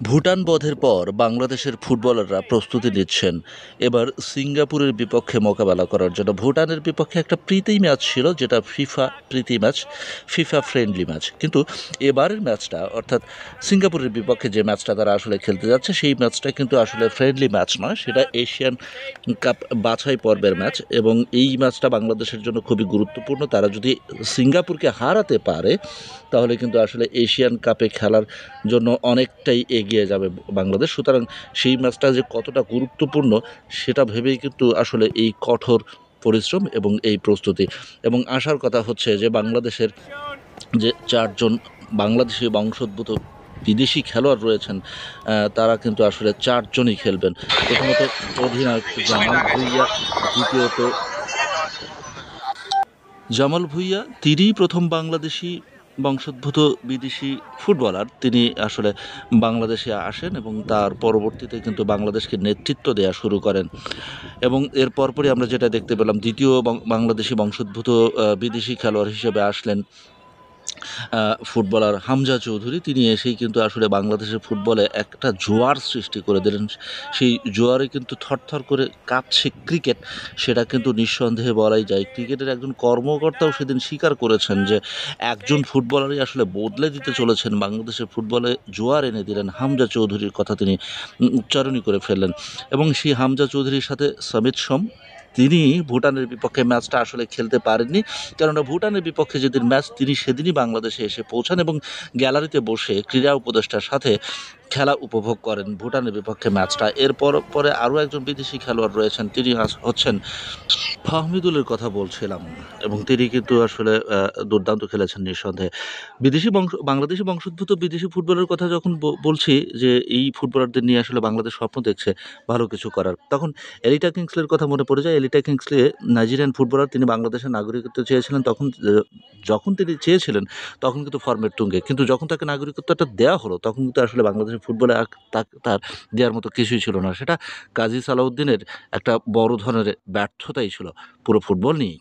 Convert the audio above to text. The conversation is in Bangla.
ভুটান বধের পর বাংলাদেশের ফুটবলাররা প্রস্তুতি নিচ্ছেন এবার সিঙ্গাপুরের বিপক্ষে মোকাবেলা করার জন্য। ভুটানের বিপক্ষে একটা প্রীতি ম্যাচ ছিল, যেটা ফিফা প্রীতি ম্যাচ, ফিফা ফ্রেন্ডলি ম্যাচ। কিন্তু এবারের ম্যাচটা, অর্থাৎ সিঙ্গাপুরের বিপক্ষে যে ম্যাচটা তারা আসলে খেলতে যাচ্ছে, সেই ম্যাচটা কিন্তু আসলে ফ্রেন্ডলি ম্যাচ নয়, সেটা এশিয়ান কাপ বাছাই পর্বের ম্যাচ। এবং এই ম্যাচটা বাংলাদেশের জন্য খুবই গুরুত্বপূর্ণ। তারা যদি সিঙ্গাপুরকে হারাতে পারে তাহলে কিন্তু আসলে এশিয়ান কাপে খেলার জন্য অনেকটাই এগিয়ে যাবে বাংলাদেশ। সুতরাং সেই ম্যাচটা যে কতটা গুরুত্বপূর্ণ সেটা ভেবেই কিন্তু আসলে এই কঠোর পরিশ্রম এবং এই প্রস্তুতি। এবং আশার কথা হচ্ছে যে বাংলাদেশের যে চারজন বাংলাদেশি বংশোদ্ভূত বিদেশি খেলোয়াড় রয়েছেন, তারা কিন্তু আসলে চারজনই খেলবেন। প্রথমত অধিনায়ক জামাল ভুঁইয়া, দ্বিতীয়ত জামাল ভুঁইয়া, তিনিই প্রথম বাংলাদেশি বংশোদ্ভূত বিদেশি ফুটবলার। তিনি আসলে বাংলাদেশে আসেন এবং তার পরবর্তীতে কিন্তু বাংলাদেশকে নেতৃত্ব দেওয়া শুরু করেন। এবং এর পরপরই আমরা যেটা দেখতে পেলাম, দ্বিতীয় বাংলাদেশি বংশোদ্ভূত বিদেশি খেলোয়াড় হিসেবে আসলেন ফুটবলার হামজা চৌধুরী। তিনি এসেই কিন্তু আসলে বাংলাদেশের ফুটবলে একটা জোয়ার সৃষ্টি করে দিলেন। সেই জোয়ারে কিন্তু থরথর করে কাঁপছে ক্রিকেট, সেটা কিন্তু নিঃসন্দেহে বলাই যায়। ক্রিকেটের একজন কর্মকর্তাও সেদিন স্বীকার করেছেন যে একজন ফুটবলারই আসলে বদলে দিতে চলেছেন বাংলাদেশের ফুটবলে, জোয়ার এনে দিলেন। হামজা চৌধুরীর কথা তিনি উচ্চারণই করে ফেললেন। এবং সেই হামজা চৌধুরীর সাথে সমিত সোম, তিনি ভুটানের বিপক্ষে ম্যাচটা আসলে খেলতে পারেননি, কেননা ভুটানের বিপক্ষে যেদিন ম্যাচ তিনি সেদিনই বাংলাদেশে এসে পৌঁছান এবং গ্যালারিতে বসে ক্রীড়া উপদেষ্টার সাথে খেলা উপভোগ করেন ভুটানের বিপক্ষে ম্যাচটা। এরপর পরে আরও একজন বিদেশি খেলোয়াড় রয়েছেন, তিনি হচ্ছেন ফাহমিদুলের কথা বলছিলাম। এবং তিনি কিন্তু আসলে দুর্দান্ত খেলেছেন নিঃসন্দেহে। বাংলাদেশি বংশোদ্ভূত বিদেশি ফুটবলের কথা যখন বলছি, যে এই ফুটবলারদের নিয়ে আসলে বাংলাদেশ স্বপ্ন দেখছে ভালো কিছু করার, তখন এলিটা কিংসলের কথা মনে পড়ে যায়। এলিটা কিংসলে নাইজেরিয়ান ফুটবলার, তিনি বাংলাদেশের নাগরিকত্ব চেয়েছিলেন। যখন তিনি চেয়েছিলেন তখন কিন্তু ফর্মের তুঙ্গে, কিন্তু যখন তাকে নাগরিকত্বটা দেওয়া হলো তখন কিন্তু আসলে বাংলাদেশের ফুটবলে আর তার দেওয়ার মতো কিছুই ছিল না। সেটা কাজী সালাউদ্দিনের একটা বড় ধরনের ব্যর্থতাই ছিল পুরো ফুটবল নিয়েই।